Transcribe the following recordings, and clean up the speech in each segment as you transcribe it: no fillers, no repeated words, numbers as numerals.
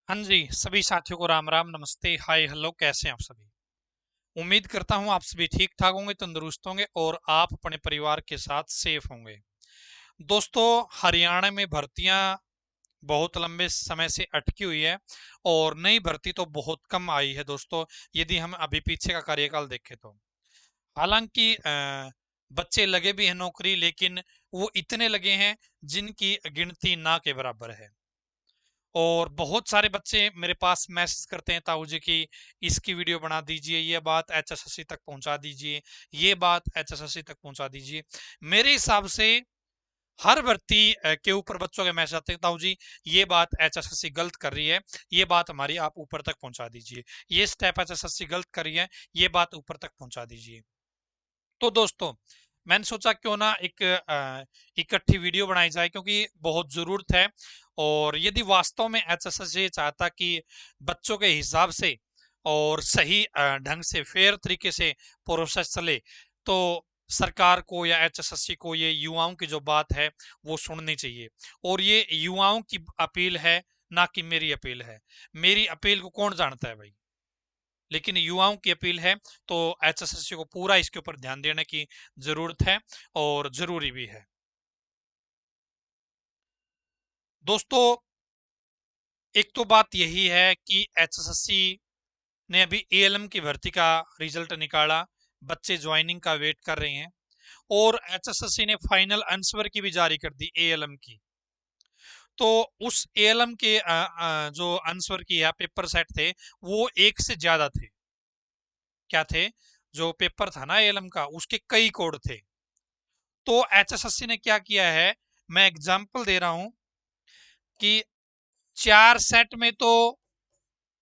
हाँ जी, सभी साथियों को राम राम, नमस्ते, हाय, हेलो, कैसे हैं आप सभी। उम्मीद करता हूँ आप सभी ठीक ठाक होंगे, तंदुरुस्त होंगे और आप अपने परिवार के साथ सेफ होंगे। दोस्तों, हरियाणा में भर्तियां बहुत लंबे समय से अटकी हुई है और नई भर्ती तो बहुत कम आई है दोस्तों, यदि हम अभी पीछे का कार्यकाल देखें तो। हालांकि बच्चे लगे भी हैं नौकरी, लेकिन वो इतने लगे हैं जिनकी गिनती ना के बराबर है। और बहुत सारे बच्चे मेरे पास मैसेज करते हैं, ताऊ जी की इसकी वीडियो बना दीजिए, ये बात एचएसएससी तक पहुंचा दीजिए, ये बात एचएसएससी तक पहुंचा दीजिए। मेरे हिसाब से हर भर्ती के ऊपर बच्चों के मैसेज आते हैं, ताऊ जी ये बात एचएसएससी गलत कर रही है, ये बात हमारी आप ऊपर तक पहुंचा दीजिए, ये स्टेप एचएसएससी गलत कर रही है, ये बात ऊपर तक पहुंचा दीजिए। तो दोस्तों, मैंने सोचा क्यों ना एक इकट्ठी वीडियो बनाई जाए, क्योंकि बहुत जरूरत है। और यदि वास्तव में एचएसएससी चाहता कि बच्चों के हिसाब से और सही ढंग से फेयर तरीके से प्रोसेस चले, तो सरकार को या एचएसएससी को ये युवाओं की जो बात है वो सुननी चाहिए। और ये युवाओं की अपील है, ना कि मेरी अपील है। मेरी अपील को कौन जानता है भाई, लेकिन युवाओं की अपील है। तो एचएसएससी को पूरा इसके ऊपर ध्यान देने की जरूरत है और जरूरी भी है। दोस्तों, एक तो बात यही है कि एचएसएससी ने अभी एएलएम की भर्ती का रिजल्ट निकाला, बच्चे ज्वाइनिंग का वेट कर रहे हैं। और एचएसएससी ने फाइनल आंसर की भी जारी कर दी एएलएम की। तो उस एएलएम के जो आंसर की या पेपर सेट थे, वो एक से ज्यादा थे। क्या थे? जो पेपर था ना एएलएम का, उसके कई कोड थे। तो एचएसएससी ने क्या किया है, मैं एग्जांपल दे रहा हूं कि 4 सेट में तो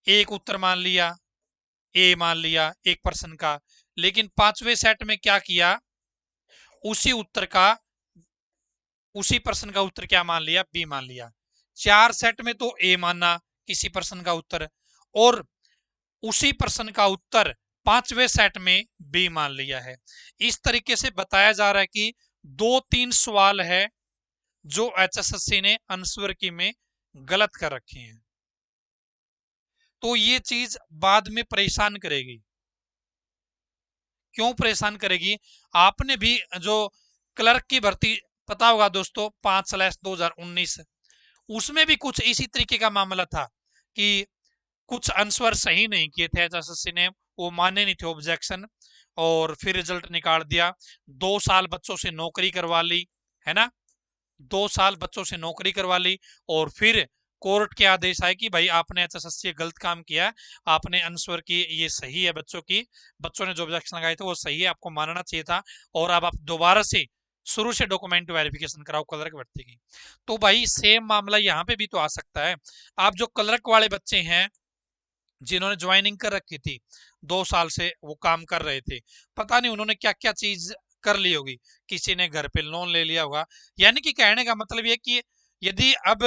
एक उत्तर मान लिया, ए मान लिया एक पर्सन का। लेकिन 5वें सेट में क्या किया, उसी उत्तर का, उसी पर्सन का उत्तर क्या मान लिया, बी मान लिया। 4 सेट में तो ए माना किसी पर्सन का उत्तर, और उसी पर्सन का उत्तर 5वें सेट में बी मान लिया है। इस तरीके से बताया जा रहा है कि 2-3 सवाल है जो एचएसएससी ने आंसर की में गलत कर रखे हैं। तो ये चीज बाद में परेशान करेगी। क्यों परेशान करेगी? आपने भी जो क्लर्क की भर्ती, पता होगा दोस्तों, 5/2019, उसमें भी कुछ इसी तरीके का मामला था कि कुछ आंसर सही नहीं किए थे एचएसएससी ने, वो माने नहीं थे ऑब्जेक्शन, और फिर रिजल्ट निकाल दिया। 2 साल बच्चों से नौकरी करवा ली, है ना। 2 साल बच्चों से नौकरी करवा ली, और फिर कोर्ट के आदेश आए कि भाई आपने एचएसएससी गलत काम किया, आपने आंसर की ये सही है, बच्चों की, बच्चों ने जो ऑब्जेक्शन लगाए थे वो सही है, आपको मानना चाहिए था, और अब आप दोबारा से शुरू से डॉक्यूमेंट वेरिफिकेशन कराओ क्लर्क भर्ती की। तो भाई सेम मामला यहाँ पे भी तो आ सकता है। आप जो क्लर्क वाले बच्चे हैं, जिन्होंने ज्वाइनिंग कर रखी थी, 2 साल से वो काम कर रहे थे, पता नहीं उन्होंने क्या क्या चीज कर ली होगी, किसी ने घर पे लोन ले लिया होगा। यानी कि कहने का मतलब ये कि यदि अब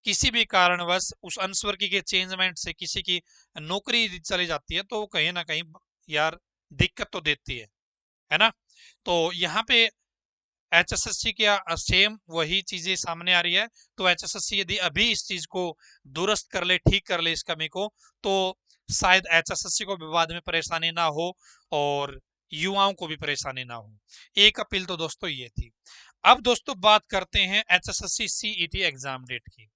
किसी भी कारणवश उस आंसर की के चेंजमेंट से किसी की नौकरी चली जाती है, तो कहीं ना कहीं यार दिक्कत तो देती है ना। तो यहाँ पे एचएसएससी क्या सेम वही चीजें सामने आ रही है। तो एचएसएससी यदि अभी इस चीज को दुरुस्त कर ले, ठीक कर ले इस कमी को, तो शायद एचएसएससी को भी बाद में परेशानी ना हो और युवाओं को भी परेशानी ना हो। एक अपील तो दोस्तों ये थी। अब दोस्तों बात करते हैं एचएसएससी सीईटी एग्जाम डेट की।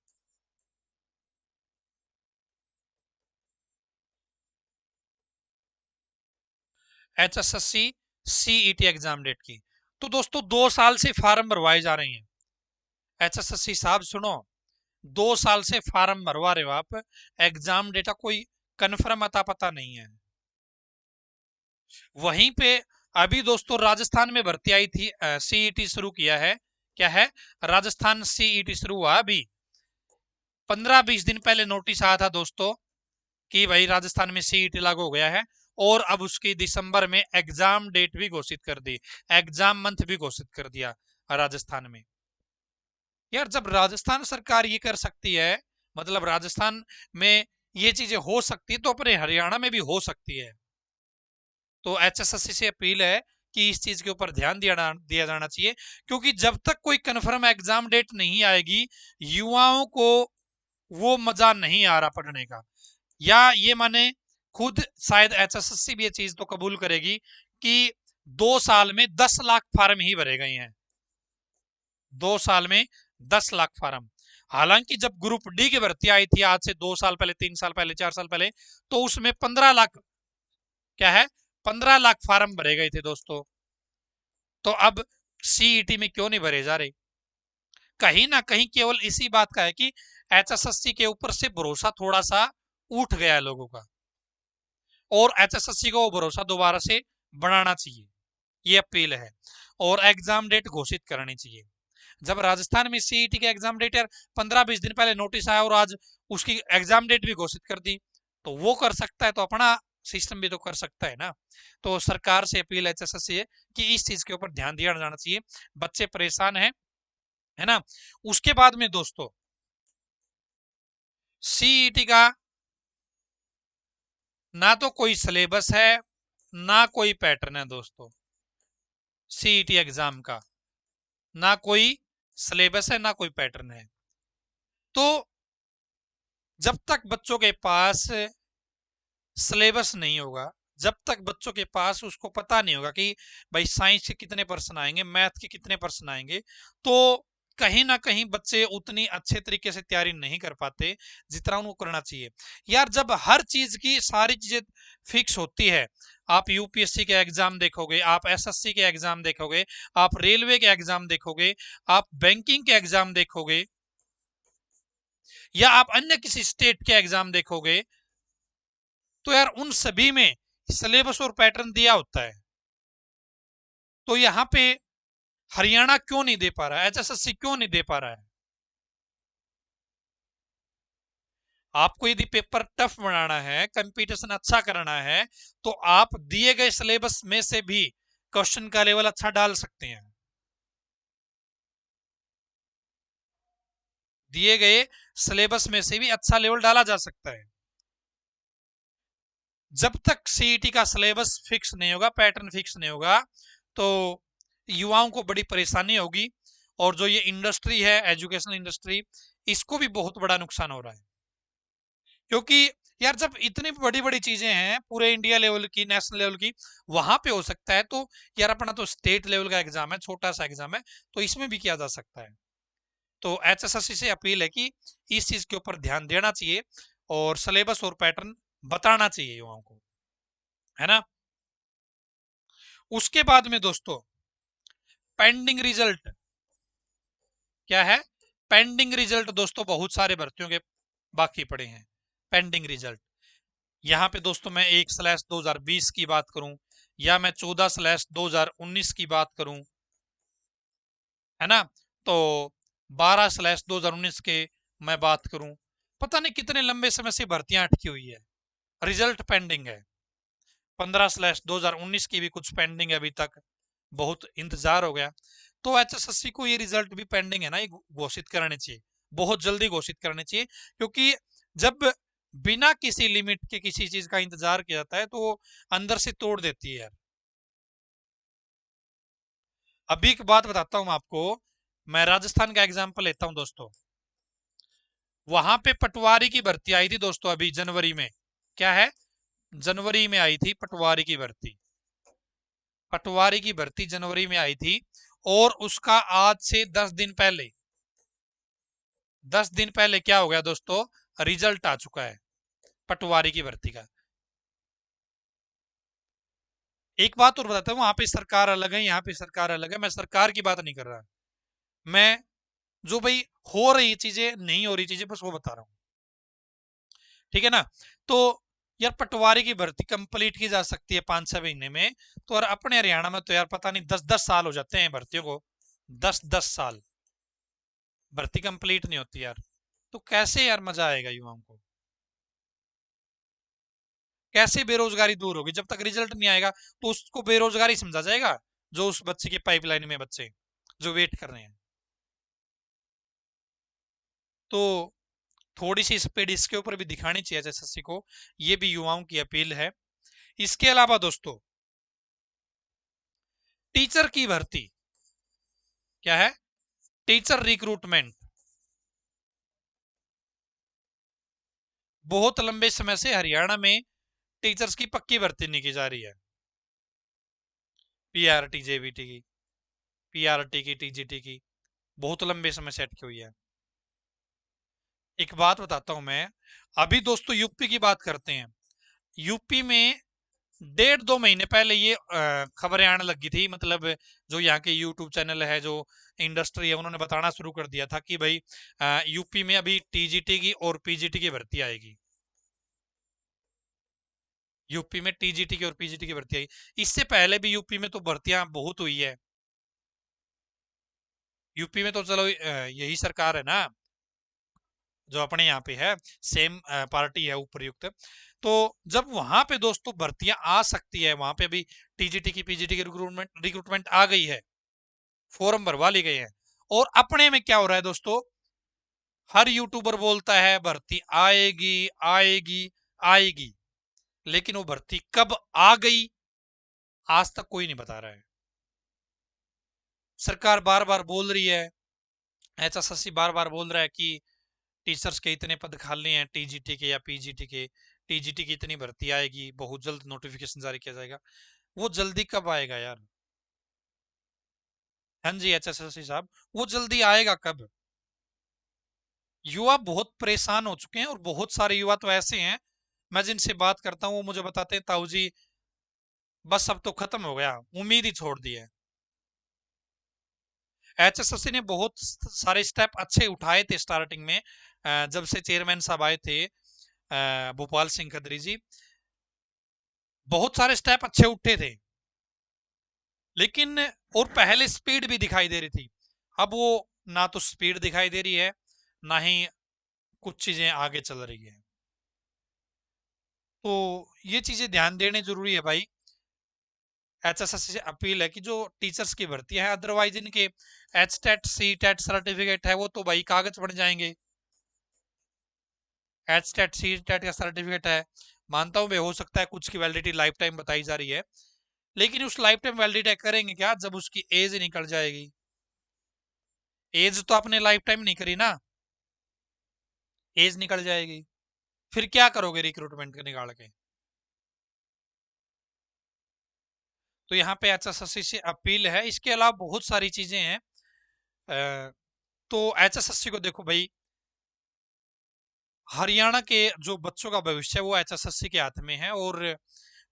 एचएसएससी सीईटी एग्जाम डेट की। तो दोस्तों 2 साल से फार्म भरवाए जा रहे हैं। एचएसएससी साहब सुनो, 2 साल से फार्म भरवा रहे हो आप, एग्जाम डेटा कोई कन्फर्म अता पता नहीं है। वहीं पे अभी दोस्तों राजस्थान में भर्ती आई थी, सीईटी शुरू किया है। क्या है? राजस्थान सीईटी शुरू हुआ अभी 15-20 दिन पहले नोटिस आया था दोस्तों कि भाई राजस्थान में सीईटी लागू हो गया है। और अब उसकी दिसंबर में एग्जाम डेट भी घोषित कर दी, एग्जाम मंथ भी घोषित कर दिया राजस्थान में। यार जब राजस्थान सरकार ये कर सकती है, मतलब राजस्थान में ये चीजें हो सकती है, तो अपने हरियाणा में भी हो सकती है। तो एचएसएससी से अपील है कि इस चीज के ऊपर ध्यान दिया जाना चाहिए, क्योंकि जब तक कोई कंफर्म एग्जाम डेट नहीं आएगी, युवाओं को वो मजा नहीं आ रहा पढ़ने का, या ये माने खुद शायद एचएसएससी भी ये चीज तो कबूल करेगी कि 2 साल में 10 लाख फार्म ही भरे गए हैं, 2 साल में 10 लाख फार्म। हालांकि जब ग्रुप डी की भर्ती आई थी आज से 2 साल पहले, 3 साल पहले, 4 साल पहले, तो उसमें 15 लाख, क्या है, 15 लाख फार्म भरे गए थे दोस्तों। तो अब सीईटी में क्यों नहीं भरे जा रहे? कहीं ना कहीं केवल इसी बात का है कि एचएसएससी के ऊपर से भरोसा थोड़ा सा उठ गया है लोगों का, और एचएसएससी को वो भरोसा दोबारा से बढ़ाना चाहिए, ये अपील है। और एग्जाम डेट घोषित करनी चाहिए। जब राजस्थान में सीईटी के एग्जाम डेट यार 15-20 दिन पहले नोटिस आया और आज उसकी एग्जाम डेट भी घोषित कर दी, तो वो कर सकता है तो अपना सिस्टम भी तो कर सकता है ना। तो सरकार से अपील एचएसएससी है कि इस चीज के ऊपर ध्यान दिया जाना चाहिए, बच्चे परेशान हैं, है ना। उसके बाद में दोस्तों सीईटी का ना तो कोई सिलेबस है ना कोई पैटर्न है दोस्तों, सीईटी एग्जाम का ना कोई सिलेबस है ना कोई पैटर्न है। तो जब तक बच्चों के पास सिलेबस नहीं होगा, जब तक बच्चों के पास उसको पता नहीं होगा कि भाई साइंस के कितने प्रश्न आएंगे, मैथ के कितने प्रश्न आएंगे, तो कहीं ना कहीं बच्चे उतनी अच्छे तरीके से तैयारी नहीं कर पाते जितना उनको करना चाहिए। यार जब हर चीज की सारी चीजें फिक्स होती है, आप यूपीएससी के एग्जाम देखोगे, आप एसएससी के एग्जाम देखोगे, आप रेलवे के एग्जाम देखोगे, आप बैंकिंग के एग्जाम देखोगे, या आप अन्य किसी स्टेट के एग्जाम देखोगे, तो यार उन सभी में सिलेबस और पैटर्न दिया होता है। तो यहां पे हरियाणा क्यों नहीं दे पा रहा है, एचएसएससी क्यों नहीं दे पा रहा है? आपको यदि पेपर टफ बनाना है, कंपटीशन अच्छा कराना है, तो आप दिए गए सिलेबस में से भी क्वेश्चन का लेवल अच्छा डाल सकते हैं, दिए गए सिलेबस में से भी अच्छा लेवल डाला जा सकता है। जब तक सीईटी का सिलेबस फिक्स नहीं होगा, पैटर्न फिक्स नहीं होगा, तो युवाओं को बड़ी परेशानी होगी, और जो ये इंडस्ट्री है, एजुकेशनल इंडस्ट्री, इसको भी बहुत बड़ा नुकसान हो रहा है। क्योंकि यार जब इतनी बड़ी बड़ी चीजें हैं पूरे इंडिया लेवल की, नेशनल लेवल की, वहां पे हो सकता है, तो यार अपना तो स्टेट लेवल का एग्जाम है, छोटा सा एग्जाम है, तो इसमें भी किया जा सकता है। तो एचएसएससी से अपील है कि इस चीज के ऊपर ध्यान देना चाहिए और सिलेबस और पैटर्न बताना चाहिए युवाओं को, है ना। उसके बाद में दोस्तों पेंडिंग रिजल्ट क्या है? पेंडिंग रिजल्ट दोस्तों बहुत सारे भर्तियों के बाकी पड़े हैं, पेंडिंग रिजल्ट। यहाँ पे दोस्तों मैं 1/2020 की बात करूं, या मैं 14/2019 की बात करूं, है ना, तो 12/2019 के मैं बात करूं, पता नहीं कितने लंबे समय से भर्तियां अटकी हुई है, रिजल्ट पेंडिंग है। 15/2019 की भी कुछ पेंडिंग है अभी तक, बहुत इंतजार हो गया। तो एचएसएससी को ये रिजल्ट भी पेंडिंग है ना, ये घोषित करने चाहिए, बहुत जल्दी घोषित करने चाहिए। क्योंकि जब बिना किसी लिमिट के किसी चीज का इंतजार किया जाता है तो वो अंदर से तोड़ देती है यार। अभी एक बात बताता हूं आपको, मैं राजस्थान का एग्जाम्पल लेता हूं दोस्तों। वहां पे पटवारी की भर्ती आई थी दोस्तों अभी जनवरी में, क्या है, जनवरी में आई थी पटवारी की भर्ती, पटवारी की भर्ती जनवरी में आई थी, और उसका आज से 10 दिन पहले, 10 दिन पहले क्या हो गया दोस्तों, रिजल्ट आ चुका है पटवारी की भर्ती का। एक बात और बताता हूँ, वहां पे सरकार अलग है, यहाँ पे सरकार अलग है, मैं सरकार की बात नहीं कर रहा, मैं जो भाई हो रही चीजें, नहीं हो रही चीजें, बस वो बता रहा हूँ, ठीक है ना। तो यार पटवारी की भर्ती कंप्लीट की जा सकती है 5-6 महीने में, तो यार अपने हरियाणा में तो यार पता नहीं 10-10 साल हो जाते हैं भर्तियों को, 10-10 साल भर्ती कंप्लीट नहीं होती यार। तो कैसे यार मजा आएगा युवाओं को, कैसे बेरोजगारी दूर होगी? जब तक रिजल्ट नहीं आएगा तो उसको बेरोजगारी समझा जाएगा, जो उस बच्चे के पाइपलाइन में बच्चे जो वेट कर रहे हैं। तो थोड़ी सी स्पीड इसके ऊपर भी दिखानी चाहिए एसएससी को, ये भी युवाओं की अपील है। इसके अलावा दोस्तों टीचर की भर्ती, क्या है, टीचर रिक्रूटमेंट, बहुत लंबे समय से हरियाणा में टीचर्स की पक्की भर्ती नहीं की जा रही है। पीआरटी जेबीटी की, पीआरटी की, टीजीटी की बहुत लंबे समय से अटकी हुई है। एक बात बताता हूं मैं, अभी दोस्तों यूपी की बात करते हैं। यूपी में 1.5-2 महीने पहले ये खबरें आने लगी थी, मतलब जो यहाँ के यूट्यूब चैनल है, जो इंडस्ट्री है, उन्होंने बताना शुरू कर दिया था कि भाई यूपी में अभी टीजीटी की और पीजीटी की भर्ती आएगी। यूपी में टीजीटी की और पीजीटी की भर्ती आएगी। इससे पहले भी यूपी में तो भर्तियां बहुत हुई है। यूपी में तो चलो यही सरकार है ना जो अपने यहाँ पे है, सेम पार्टी है उपरयुक्त। तो जब वहां पे दोस्तों भर्तियां आ सकती है, वहां पे अभी टीजीटी की पीजीटी की रिक्रूटमेंट रिक्रूटमेंट आ गई है, फॉर्म भरवा लिए गए हैं। और अपने में क्या हो रहा है दोस्तों, हर यूट्यूबर बोलता है भर्ती आएगी आएगी आएगी, लेकिन वो भर्ती कब आ गई आज तक कोई नहीं बता रहा है। सरकार बार बार बोल रही है, एचएसएससी बार बार बोल रहा है कि टीचर्स के इतने पद खाली हैं, टीजीटी के या पीजीटी के, टीजीटी की इतनी भर्ती आएगी, बहुत जल्द नोटिफिकेशन जारी किया जाएगा। वो जल्दी कब आएगा यार? हाँ जी एचएसएससी साहब, वो जल्दी आएगा कब? युवा बहुत परेशान हो चुके हैं, और बहुत सारे युवा तो ऐसे हैं, मैं जिनसे बात करता हूँ वो मुझे बताते हैं, ताऊ जी बस अब तो खत्म हो गया, उम्मीद ही छोड़ दी है। एचएसएससी ने बहुत सारे स्टेप अच्छे उठाए थे स्टार्टिंग में, जब से चेयरमैन साहब आए थे भोपाल सिंह खत्री जी, बहुत सारे स्टेप अच्छे उठे थे, लेकिन और पहले स्पीड भी दिखाई दे रही थी। अब वो ना तो स्पीड दिखाई दे रही है, ना ही कुछ चीजें आगे चल रही है। तो ये चीजें ध्यान देने जरूरी है भाई। एचएसएससी से अपील है कि जो टीचर्स की भर्ती है, अदरवाइज इनके H TET C TET certificate है वो तो भाई कागज बन जाएंगे। एच टेट सी टेट का सर्टिफिकेट है, मानता हूं मैं, हो सकता है कुछ की वैलिडिटी लाइफ टाइम बताई जा रही है, लेकिन उस लाइफ टाइम वैलिडिटी करेंगे क्या जब उसकी एज निकल जाएगी? एज तो आपने लाइफ टाइम नहीं करी ना, एज निकल जाएगी, फिर क्या करोगे रिक्रूटमेंट निकाल के? तो यहाँ पे एचएसएससी से अपील है। इसके अलावा बहुत सारी चीजें हैं। तो एचएसएससी को देखो भाई, हरियाणा के जो बच्चों का भविष्य है वो एचएसएससी के हाथ में है, और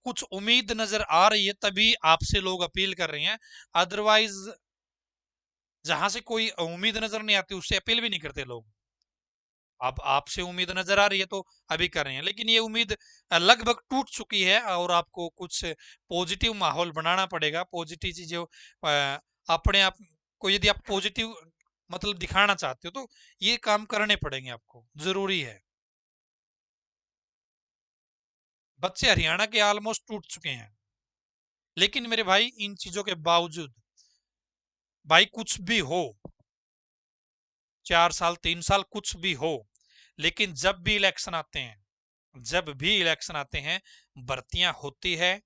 कुछ उम्मीद नजर आ रही है तभी आपसे लोग अपील कर रहे हैं। अदरवाइज जहां से कोई उम्मीद नजर नहीं आती उससे अपील भी नहीं करते लोग। अब आपसे उम्मीद नजर आ रही है तो अभी कर रहे हैं, लेकिन ये उम्मीद लगभग टूट चुकी है, और आपको कुछ पॉजिटिव माहौल बनाना पड़ेगा। पॉजिटिव चीजें अपने आप को यदि आप पॉजिटिव मतलब दिखाना चाहते हो तो ये काम करने पड़ेंगे आपको, जरूरी है। बच्चे हरियाणा के ऑलमोस्ट टूट चुके हैं, लेकिन मेरे भाई इन चीजों के बावजूद, भाई कुछ भी हो, 4 साल 3 साल कुछ भी हो, लेकिन जब भी इलेक्शन आते हैं, जब भी इलेक्शन आते हैं, भर्तियां होती है,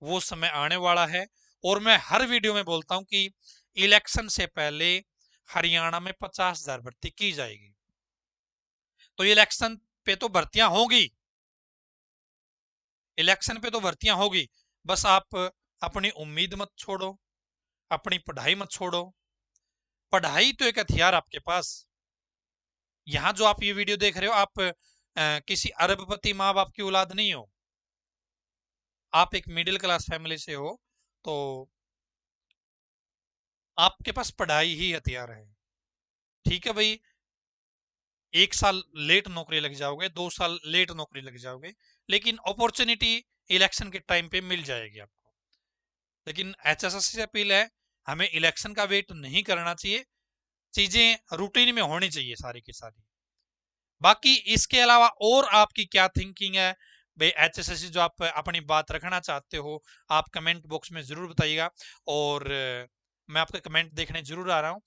वो समय आने वाला है। और मैं हर वीडियो में बोलता हूं कि इलेक्शन से पहले हरियाणा में 50,000 भर्ती की जाएगी। तो इलेक्शन पे तो भर्तियां होगी, इलेक्शन पे तो भर्तियां होगी, बस आप अपनी उम्मीद मत छोड़ो, अपनी पढ़ाई मत छोड़ो। पढ़ाई तो एक हथियार आपके पास। यहाँ जो आप ये वीडियो देख रहे हो, आप किसी अरबपति माँ बाप की औलाद नहीं हो, आप एक मिडिल क्लास फैमिली से हो, तो आपके पास पढ़ाई ही हथियार है। ठीक है भाई, 1 साल लेट नौकरी लग जाओगे, 2 साल लेट नौकरी लग जाओगे, लेकिन अपॉर्चुनिटी इलेक्शन के टाइम पे मिल जाएगी आपको। लेकिन एचएसएससी से अपील है, हमें इलेक्शन का वेट नहीं करना चाहिए, चीजें रूटीन में होनी चाहिए सारी की सारी। बाकी इसके अलावा और आपकी क्या थिंकिंग है भाई, एचएसएससी जो आप अपनी बात रखना चाहते हो, आप कमेंट बॉक्स में जरूर बताइएगा, और मैं आपका कमेंट देखने जरूर आ रहा हूँ।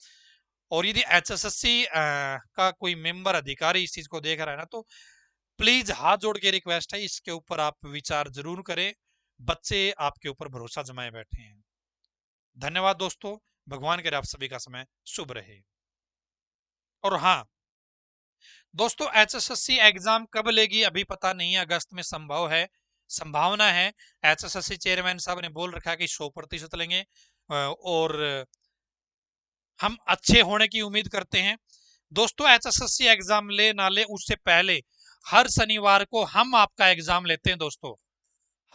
और यदि एचएसएससी का कोई मेंबर अधिकारी इस चीज को देख रहा है ना, तो प्लीज हाथ जोड़ के रिक्वेस्ट है, इसके ऊपर आप विचार जरूर करें। बच्चे आपके ऊपर भरोसा जमाए बैठे हैं। धन्यवाद दोस्तों, भगवान करे आप सभी का समय शुभ रहे। और हाँ दोस्तों एचएसएससी एग्जाम कब लेगी अभी पता नहीं है, अगस्त में संभव है, संभावना है। एचएसएससी चेयरमैन साहब ने बोल रखा है कि 100% लेंगे और हम अच्छे होने की उम्मीद करते हैं। दोस्तों एचएसएससी एग्जाम ले ना ले उससे पहले हर शनिवार को हम आपका एग्जाम लेते हैं। दोस्तों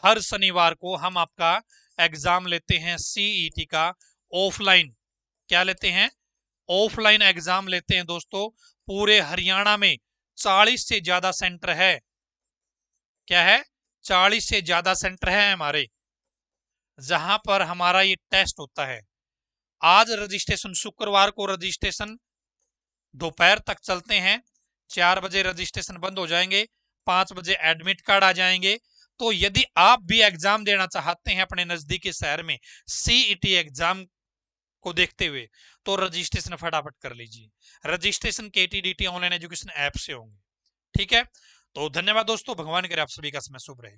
हर शनिवार को हम आपका एग्जाम लेते हैं सीईटी का ऑफलाइन। क्या लेते हैं? ऑफलाइन एग्जाम लेते हैं दोस्तों। पूरे हरियाणा में 40 से ज्यादा सेंटर है। क्या है? 40 से ज्यादा सेंटर है हमारे, जहां पर हमारा ये टेस्ट होता है। आज रजिस्ट्रेशन, शुक्रवार को रजिस्ट्रेशन दोपहर तक चलते हैं। 4 बजे रजिस्ट्रेशन बंद हो जाएंगे, 5 बजे एडमिट कार्ड आ जाएंगे। तो यदि आप भी एग्जाम देना चाहते हैं अपने नजदीकी शहर में सीईटी एग्जाम को देखते हुए, तो रजिस्ट्रेशन फटाफट कर लीजिए। रजिस्ट्रेशन केटीडीटी ऑनलाइन एजुकेशन ऐप से होंगे। ठीक है, तो धन्यवाद दोस्तों, भगवान करे आप सभी का समय शुभ रहे।